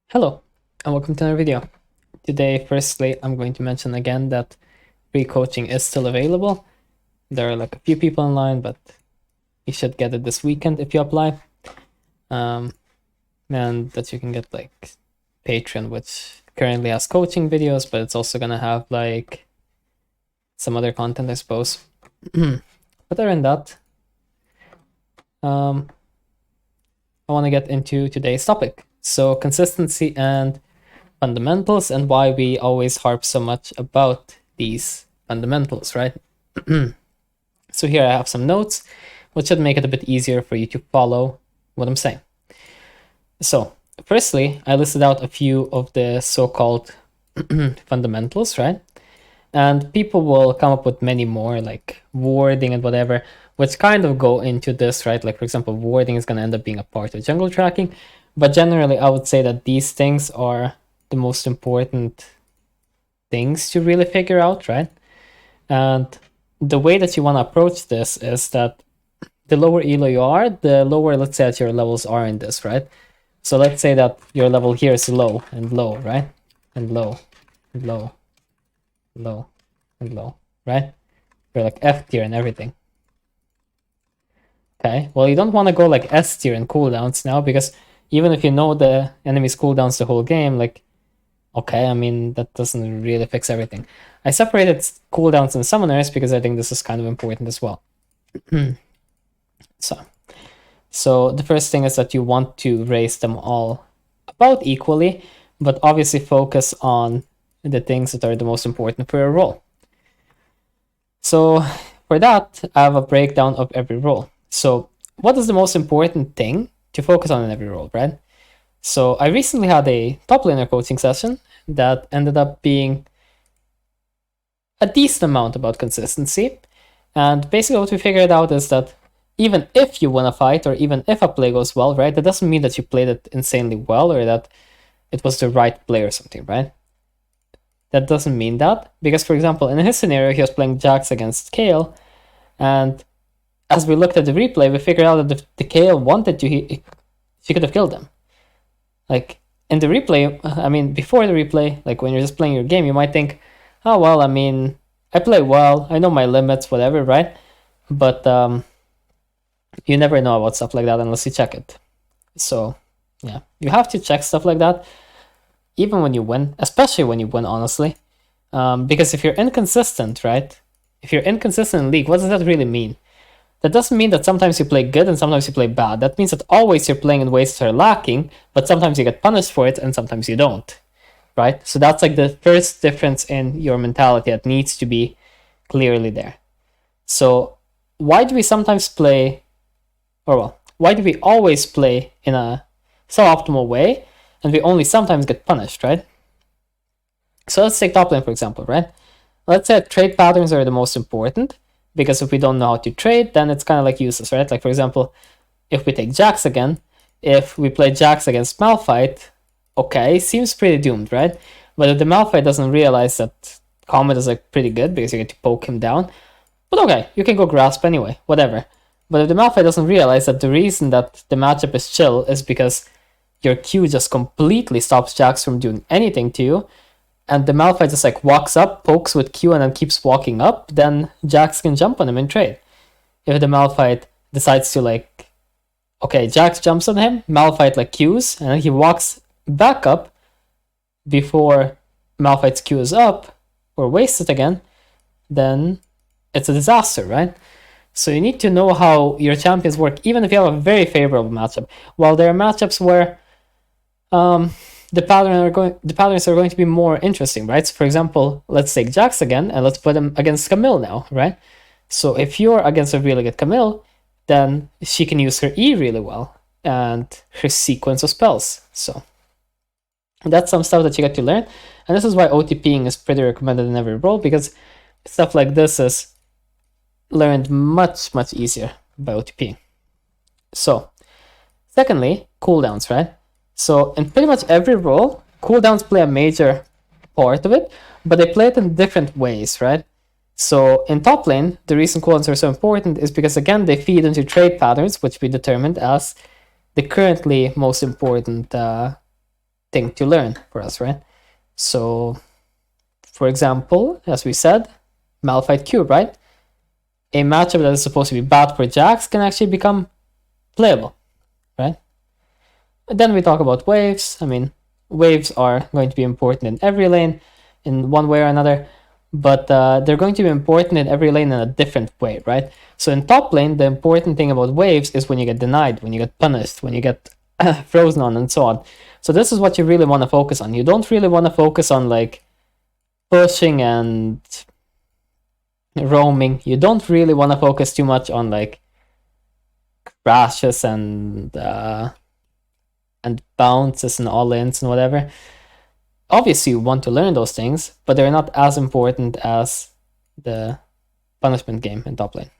Hello, and welcome to another video. Today, firstly, I'm going to mention again that free coaching is still available. There are like a few people online, but you should get it this weekend if you apply. And that you can get like Patreon, which currently has coaching videos, but it's also gonna have like some other content, I suppose. But other than that, I want to get into today's topic. So consistency and fundamentals, and why we always harp so much about these fundamentals, right? So here I have some notes, which should make it a bit easier for you to follow what I'm saying. So firstly, I listed out a few of the so-called fundamentals, right? And people will come up with many more, like warding and whatever, which kind of go into this, right? Like, for example, warding is going to end up being a part of jungle tracking. But generally, I would say that these things are the most important things to really figure out, right? And the way that you want to approach this is that the lower elo you are, the lower, let's say, that your levels are in this, right? So let's say that your level here is low and low, right? And low and low, low and low, right? You're like F tier and everything. Okay, well, you don't want to go like S tier and cooldowns now, because even if you know the enemy's cooldowns the whole game, like, okay, I mean, that doesn't really fix everything. I separated cooldowns and summoners because I think this is kind of important as well. So the first thing is that you want to raise them all about equally, but obviously focus on the things that are the most important for your role. So for that, I have a breakdown of every role. So what is the most important thing to focus on in every role, right? So I recently had a top laner coaching session that ended up being a decent amount about consistency. And basically what we figured out is that even if you win a fight, or even if a play goes well, right, that doesn't mean that you played it insanely well or that it was the right play or something, right? That doesn't mean that, because for example, in his scenario, he was playing Jax against Kayle, and as we looked at the replay, we figured out that if the Kayle wanted to, she could have killed him. Like, in the replay, I mean, before the replay, like when you're just playing your game, you might think, oh, well, I mean, I play well, I know my limits, whatever, right? But you never know about stuff like that unless you check it. So, yeah, you have to check stuff like that, even when you win, especially when you win, honestly. Because if you're inconsistent, right? If you're inconsistent in League, what does that really mean? That doesn't mean that sometimes you play good and sometimes you play bad. That means that always you're playing in ways that are lacking, but sometimes you get punished for it and sometimes you don't, right? So that's like the first difference in your mentality that needs to be clearly there. So why do we sometimes play, or well, why do we always play in a suboptimal way and we only sometimes get punished, right? So let's take top lane, for example, right? Let's say trade patterns are the most important, because if we don't know how to trade, then it's kind of like useless, right? Like, for example, if we take Jax again, if we play Jax against Malphite, okay, seems pretty doomed, right? But if the Malphite doesn't realize that Comet is like pretty good because you get to poke him down, but okay, you can go Grasp anyway, whatever. But if the Malphite doesn't realize that the reason that the matchup is chill is because your Q just completely stops Jax from doing anything to you, and the Malphite just like walks up, pokes with Q, and then keeps walking up, then Jax can jump on him and trade. If the Malphite decides to like, okay, Jax jumps on him, Malphite like Qs, and then he walks back up before Malphite's Q is up, or wastes it again, then it's a disaster, right? So you need to know how your champions work, even if you have a very favorable matchup. While there are matchups where the patterns are going to be more interesting, right? So for example, let's take Jax again, and let's put him against Camille now, right? So if you're against a really good Camille, then she can use her E really well, and her sequence of spells. So that's some stuff that you get to learn, and this is why OTPing is pretty recommended in every role, because stuff like this is learned much, much easier by OTPing. So, secondly, cooldowns, right? So in pretty much every role, cooldowns play a major part of it, but they play it in different ways, right? So in top lane, the reason cooldowns are so important is because, again, they feed into trade patterns, which we determined as the currently most important thing to learn for us, right? So, for example, as we said, Malphite Q, right? A matchup that is supposed to be bad for Jax can actually become playable, right? And then we talk about waves. I mean, waves are going to be important in every lane in one way or another, but they're going to be important in every lane in a different way, right? So in top lane, the important thing about waves is when you get denied, when you get punished, when you get frozen on, and so on. So this is what you really want to focus on. You don't really want to focus on like pushing and roaming. You don't really want to focus too much on like crashes and bounces and all-ins and whatever. Obviously, you want to learn those things, but they're not as important as the punishment game in top lane.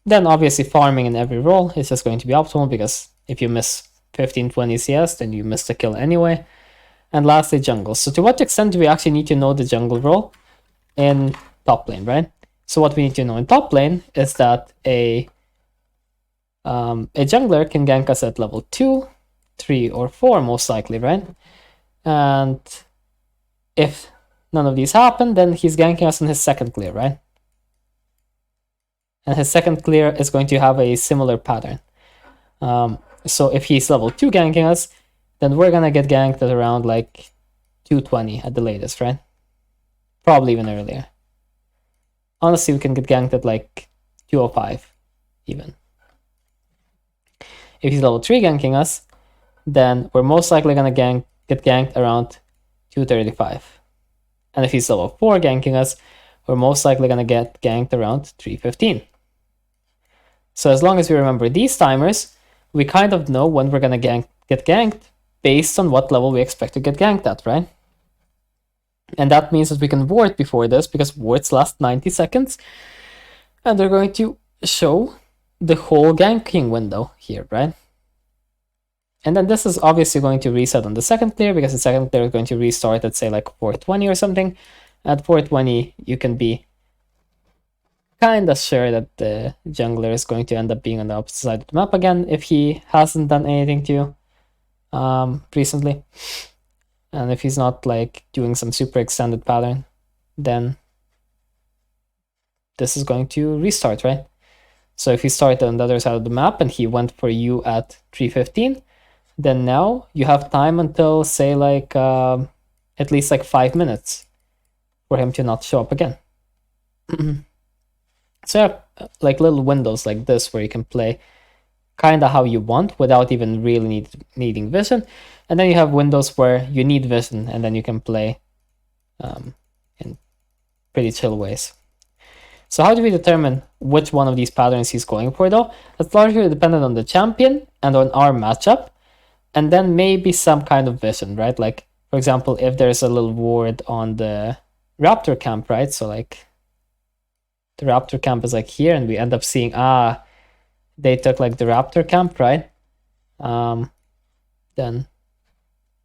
Then obviously farming in every role is just going to be optimal, because if you miss 15-20 CS, then you miss the kill anyway. And lastly, jungle. So to what extent do we actually need to know the jungle role in top lane, right? So what we need to know in top lane is that a jungler can gank us at level 2, 3, or 4 most likely, right? And if none of these happen, then he's ganking us in his second clear, right? And his second clear is going to have a similar pattern. So if he's level 2 ganking us, then we're gonna get ganked at around like 220 at the latest, right? Probably even earlier. Honestly, we can get ganked at like 205 even. If he's level 3 ganking us, then we're most likely gonna get ganked around 235. And if he's level 4 ganking us, we're most likely gonna get ganked around 315. So as long as we remember these timers, we kind of know when we're gonna get ganked based on what level we expect to get ganked at, right? And that means that we can ward before this, because wards last 90 seconds, and they're going to show the whole ganking window here, right? And then this is obviously going to reset on the second clear, because the second clear is going to restart at say like 420 or something. At 420, you can be kind of sure that the jungler is going to end up being on the opposite side of the map again if he hasn't done anything to you recently. And if he's not like doing some super extended pattern, then this is going to restart, right? So if he started on the other side of the map and he went for you at 315, then now you have time until say like at least like 5 minutes for him to not show up again. So you have like little windows like this where you can play kind of how you want without even really needing vision. And then you have windows where you need vision, and then you can play in pretty chill ways. So how do we determine which one of these patterns he's going for though? That's largely dependent on the champion and on our matchup, and then maybe some kind of vision, right? Like, for example, if there's a little ward on the Raptor camp, right? So like the Raptor camp is like here, and we end up seeing, they took like the Raptor camp, right? Then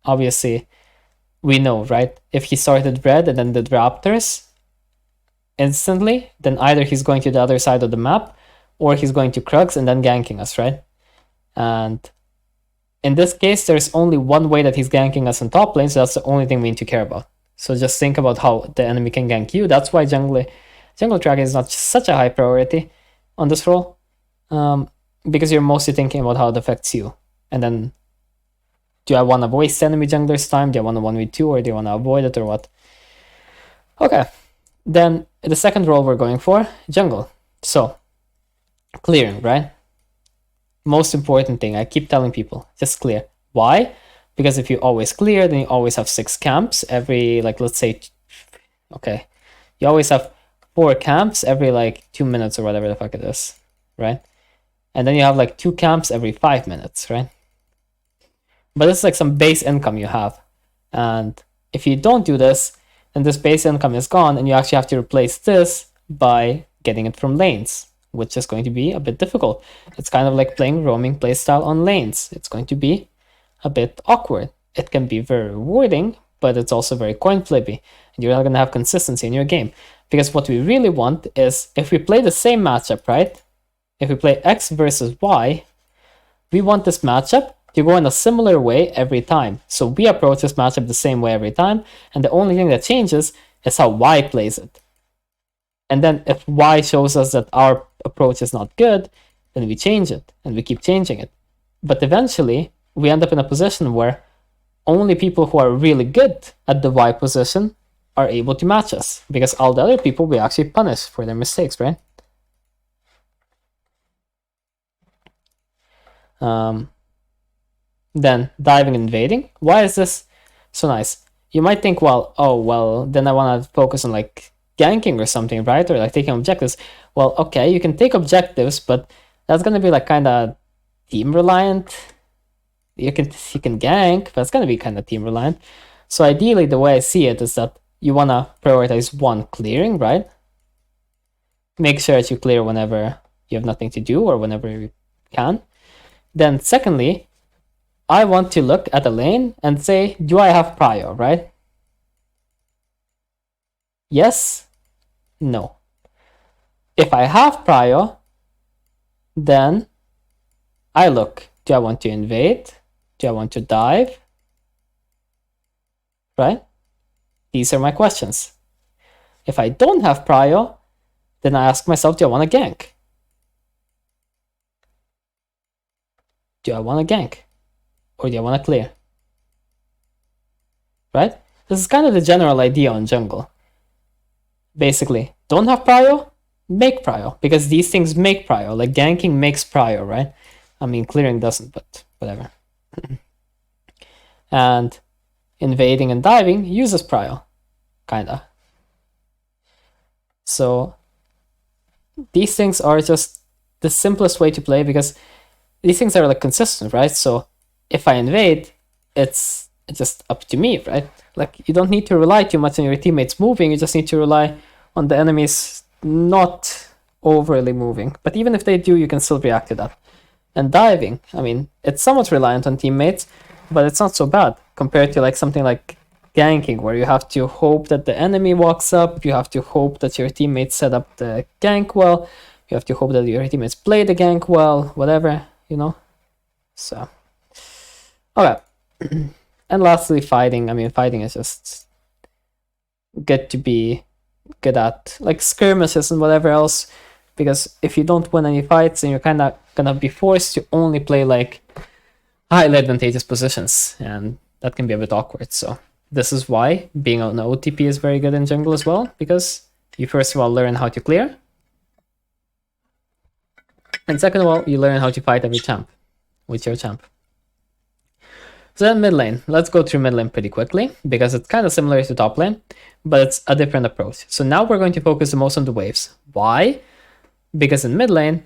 obviously we know, right? If he started red and then did Raptors instantly, then either he's going to the other side of the map or he's going to Krugs and then ganking us, right? And in this case, there's only one way that he's ganking us in top lane, so that's the only thing we need to care about. So just think about how the enemy can gank you. That's why jungle tracking is not such a high priority on this role, because you're mostly thinking about how it affects you. And then, do I want to waste enemy jungler's time? Do I want to 1v2, or do I want to avoid it, or what? Okay, then the second role we're going for, jungle. So, clearing, right? Most important thing, I keep telling people, just clear. Why? Because if you always clear, then you always have 6 camps every, like, let's say, okay, you always have 4 camps every like 2 minutes or whatever the fuck it is, right? And then you have like 2 camps every 5 minutes, right? But this is like some base income you have. And if you don't do this, then this base income is gone, and you actually have to replace this by getting it from lanes, which is going to be a bit difficult. It's kind of like playing roaming playstyle on lanes. It's going to be a bit awkward. It can be very rewarding, but it's also very coin flippy, and you're not going to have consistency in your game. Because what we really want is, if we play the same matchup, right? If we play X versus Y, we want this matchup You go in a similar way every time. So we approach this matchup the same way every time, and the only thing that changes is how Y plays it. And then if Y shows us that our approach is not good, then we change it, and we keep changing it. But eventually, we end up in a position where only people who are really good at the Y position are able to match us, because all the other people we actually punish for their mistakes, right? Then diving and invading. Why is this so nice? You might think, well, oh, well, then I want to focus on like ganking or something, right? Or like taking objectives. Well, okay, you can take objectives, but that's gonna be like kind of team reliant. You can gank, but it's gonna be kind of team reliant. So ideally, the way I see it is that you wanna prioritize one, clearing, right? Make sure that you clear whenever you have nothing to do or whenever you can. Then secondly, I want to look at a lane and say, do I have prio, right? Yes, no. If I have prio, then I look, do I want to invade? Do I want to dive? Right? These are my questions. If I don't have prio, then I ask myself, do I want to gank? Do I want to gank? Or do I want to clear? Right? This is kind of the general idea on jungle. Basically, don't have prio, make prio, because these things make prio. Like ganking makes prio, right? I mean, clearing doesn't, but whatever. And invading and diving uses prio, kinda. So these things are just the simplest way to play, because these things are like consistent, right? So if I invade, it's just up to me, right? Like you don't need to rely too much on your teammates moving, you just need to rely on the enemies not overly moving. But even if they do, you can still react to that. And diving, I mean, it's somewhat reliant on teammates, but it's not so bad compared to like something like ganking, where you have to hope that the enemy walks up, you have to hope that your teammates set up the gank well, you have to hope that your teammates play the gank well, whatever, you know? So, okay. And lastly, fighting. I mean, fighting is just good to be good at, like skirmishes and whatever else, because if you don't win any fights, then you're kind of gonna be forced to only play like highly advantageous positions, and that can be a bit awkward. So this is why being on OTP is very good in jungle as well, because you first of all learn how to clear, and second of all, you learn how to fight every champ with your champ. So then mid lane, let's go through mid lane pretty quickly, because it's kind of similar to top lane, but it's a different approach. So now we're going to focus the most on the waves. Why? Because in mid lane,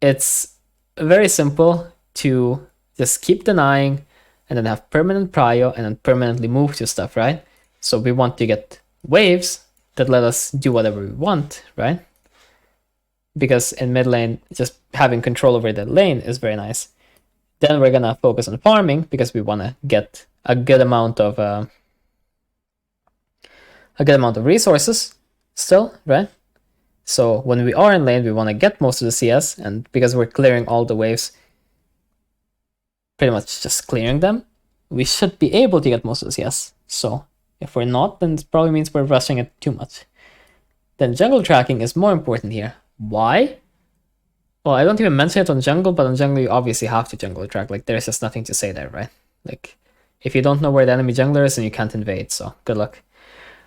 it's very simple to just keep denying and then have permanent prio and then permanently move to stuff, right? So we want to get waves that let us do whatever we want, right? Because in mid lane, just having control over the lane is very nice. Then we're gonna focus on farming, because we want to get a good amount of resources still, right? So when we are in lane, we want to get most of the CS, and because we're clearing all the waves, pretty much just clearing them, we should be able to get most of the CS. So if we're not, then it probably means we're rushing it too much. Then jungle tracking is more important here. Why? Well, I don't even mention it on jungle, but on jungle you obviously have to jungle track. Like there's just nothing to say there, right? Like if you don't know where the enemy jungler is, then you can't invade, so good luck.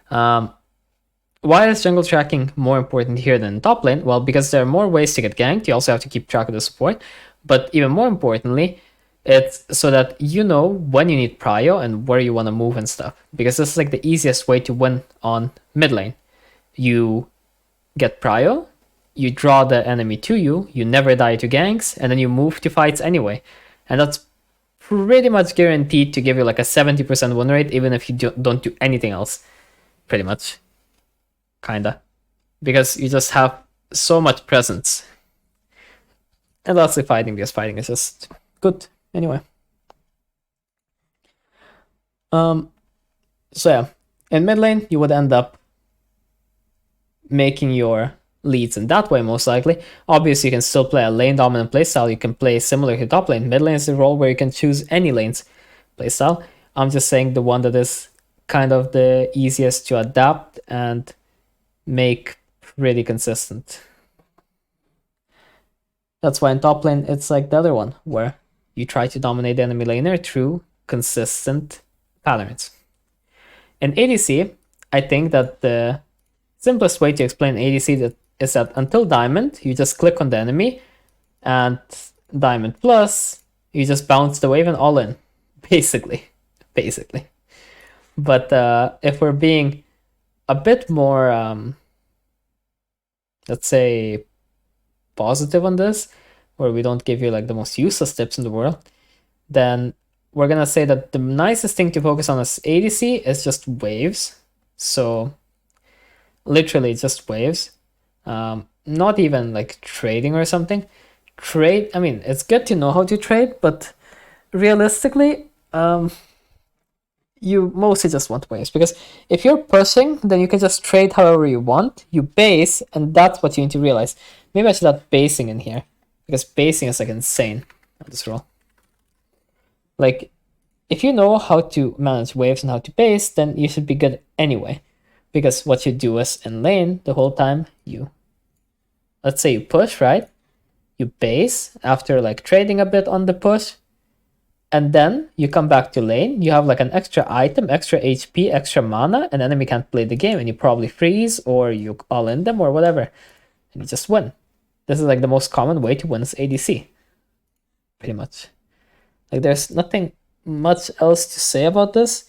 Why is jungle tracking more important here than top lane? Well, because there are more ways to get ganked. You also have to keep track of the support. But even more importantly, it's so that you know when you need prio and where you want to move and stuff. Because this is like the easiest way to win on mid lane. You get prio, you draw the enemy to you, you never die to ganks, and then you move to fights anyway. And that's pretty much guaranteed to give you like a 70% win rate, even if you don't do anything else. Pretty much. Kinda. Because you just have so much presence. And lastly, fighting, because fighting is just good anyway. So yeah, in mid lane, you would end up making your leads in that way, most likely. Obviously, you can still play a lane dominant playstyle. You can play similar to top lane. Mid lane is a role where you can choose any lane's playstyle. I'm just saying the one that is kind of the easiest to adapt and make pretty consistent. That's why in top lane, it's like the other one, where you try to dominate the enemy laner through consistent patterns. In ADC, I think that the simplest way to explain ADC is that until Diamond, you just click on the enemy, and Diamond Plus, you just bounce the wave and all in, basically. But if we're being a bit more, let's say, positive on this, where we don't give you like the most useless tips in the world, then we're gonna say that the nicest thing to focus on as ADC is just waves. So literally just waves, not even like trading or something. I mean, it's good to know how to trade, but realistically, you mostly just want waves, because if you're pushing, then you can just trade however you want. You base, and that's what you need to realize. Maybe I should add basing in here, because basing is like insane on this role. Like, if you know how to manage waves and how to base, then you should be good anyway. Because what you do is in lane the whole time, let's say you push, right? You base after like trading a bit on the push, and then you come back to lane, you have like an extra item, extra HP, extra mana, and enemy can't play the game, and you probably freeze, or you all in them, or whatever, and you just win. This is like the most common way to win as ADC, pretty much. Like, there's nothing much else to say about this.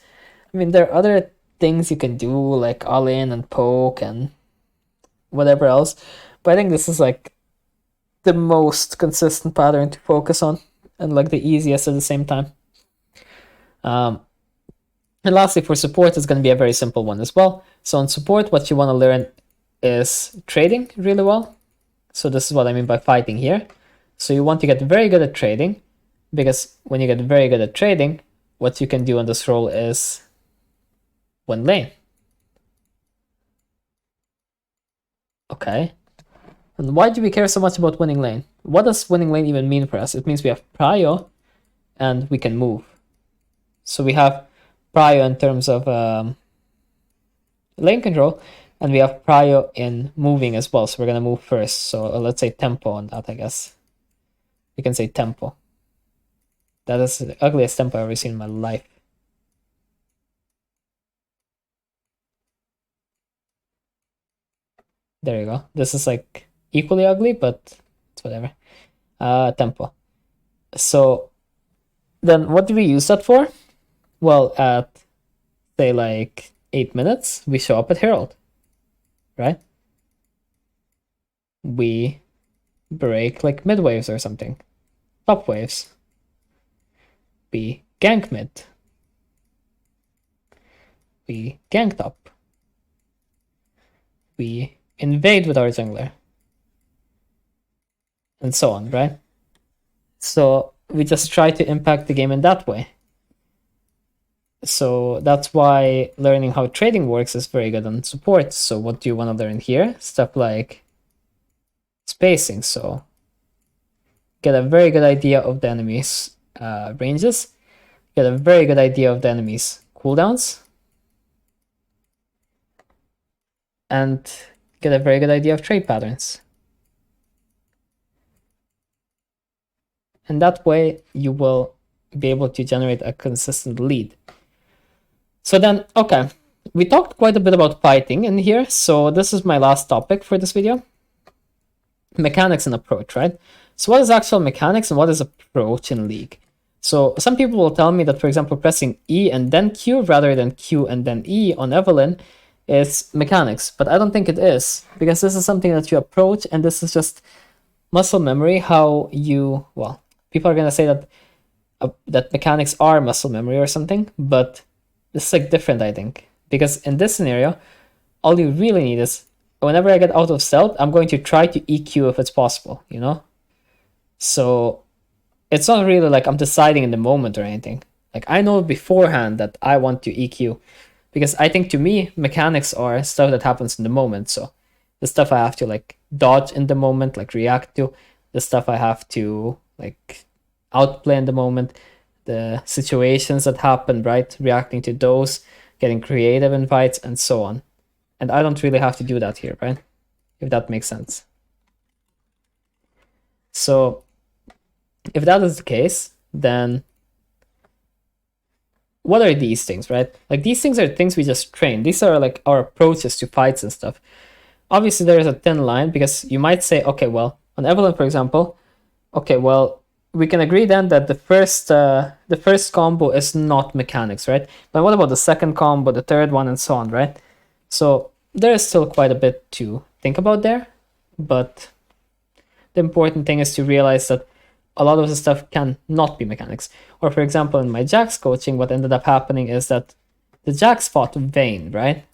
I mean, there are other things you can do, like all in and poke and whatever else, but I think this is like the most consistent pattern to focus on, and like the easiest at the same time. And lastly, for support, it's going to be a very simple one as well. So on support, what you want to learn is trading really well. So this is what I mean by fighting here. So you want to get very good at trading, because when you get very good at trading, what you can do on this role is win lane. Okay. And why do we care so much about winning lane? What does winning lane even mean for us? It means we have prio and we can move. So we have prio in terms of lane control, and we have prio in moving as well. So we're going to move first. So let's say tempo on that, I guess. We can say tempo. That is the ugliest tempo I've ever seen in my life. There you go. This is like equally ugly, but it's whatever. Tempo. So then what do we use that for? Well, at say like 8 minutes, we show up at Herald, right? We break like mid waves or something, top waves. We gank mid. We gank top. We invade with our jungler. And so on, right? So we just try to impact the game in that way. So that's why learning how trading works is very good on support. So what do you want to learn here? Stuff like spacing. So get a very good idea of the enemy's ranges. Get a very good idea of the enemy's cooldowns. And get a very good idea of trade patterns. And that way you will be able to generate a consistent lead. So then, okay, we talked quite a bit about fighting in here. So this is my last topic for this video. Mechanics and approach, right? So what is actual mechanics and what is approach in League? So some people will tell me that, for example, pressing E and then Q rather than Q and then E on Evelynn is mechanics, but I don't think it is, because this is something that you approach, and this is just muscle memory. How you, well, people are gonna say that that mechanics are muscle memory or something, but this is like different, I think, because in this scenario, all you really need is whenever I get out of stealth, I'm going to try to EQ if it's possible, you know? So it's not really like I'm deciding in the moment or anything. Like, I know beforehand that I want to EQ, because I think to me, mechanics are stuff that happens in the moment. So the stuff I have to like dodge in the moment, like react to, the stuff I have to like outplay in the moment, the situations that happen, right? Reacting to those, getting creative in fights, and so on. And I don't really have to do that here, right? If that makes sense. So if that is the case, then what are these things, right? Like these things are things we just train. These are like our approaches to fights and stuff. Obviously, there is a thin line because you might say, okay, well, on Evelynn, for example, okay, well, we can agree then that the first combo is not mechanics, right? But what about the second combo, the third one, and so on, right? So there is still quite a bit to think about there, but the important thing is to realize that a lot of the stuff can not be mechanics. Or for example, in my Jax coaching, what ended up happening is that the Jax fought Vayne, right?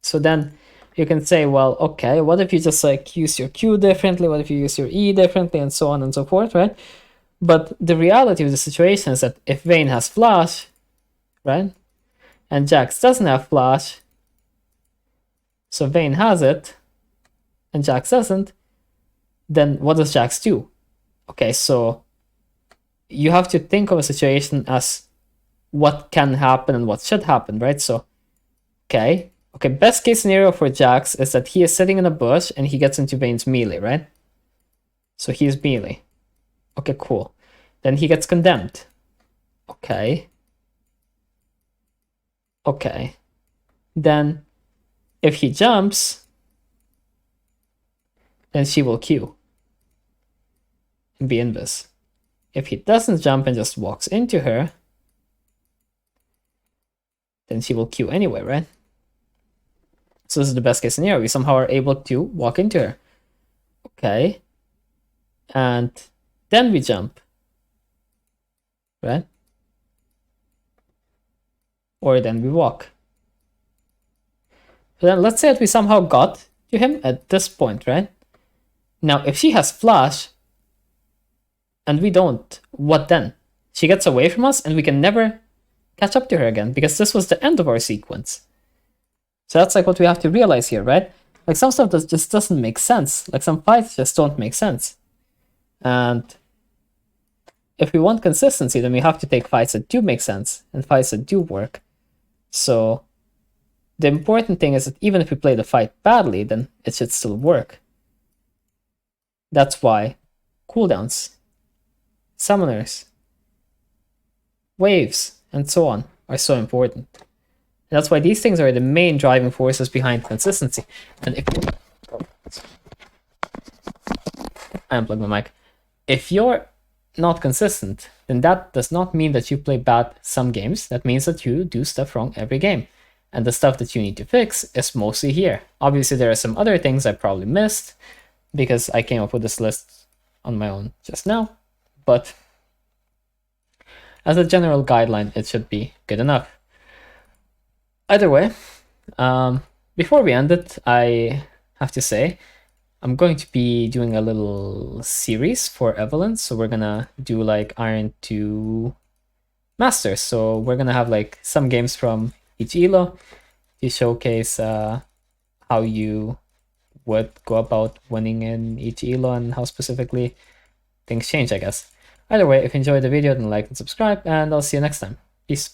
So then you can say, well, okay, what if you just like use your Q differently? What if you use your E differently, and so on and so forth, right? But the reality of the situation is that if Vayne has flash, right, and Jax doesn't have flash, so Vayne has it, and Jax doesn't, then what does Jax do? Okay, so you have to think of a situation as what can happen and what should happen, right? So, okay, best case scenario for Jax is that he is sitting in a bush and he gets into Vayne's melee, right? So he's melee. Okay, cool. Then he gets condemned. Okay. Okay. Then if he jumps, then she will Q and be invis. If he doesn't jump and just walks into her, then she will Q anyway, right? So this is the best case scenario. We somehow are able to walk into her. Okay. And then we jump, right? Or then we walk. So then let's say that we somehow got to him at this point, right? Now, if she has flash and we don't, what then? She gets away from us and we can never catch up to her again because this was the end of our sequence. So that's like what we have to realize here, right? Like some stuff just doesn't make sense. Like some fights just don't make sense. And if we want consistency, then we have to take fights that do make sense and fights that do work. So the important thing is that even if we play the fight badly, then it should still work. That's why cooldowns, summoners, waves, and so on are so important. And that's why these things are the main driving forces behind consistency. And if I unplug my mic. If you're not consistent, then that does not mean that you play bad some games. That means that you do stuff wrong every game. And the stuff that you need to fix is mostly here. Obviously, there are some other things I probably missed because I came up with this list on my own just now. But as a general guideline, it should be good enough. Either way, before we end it, I have to say, I'm going to be doing a little series for Evelynn. So we're gonna do like Iron 2 Masters. So we're gonna have like some games from each elo to showcase how you would go about winning in each elo and how specifically things change, I guess. Either way, if you enjoyed the video, then like and subscribe, and I'll see you next time. Peace.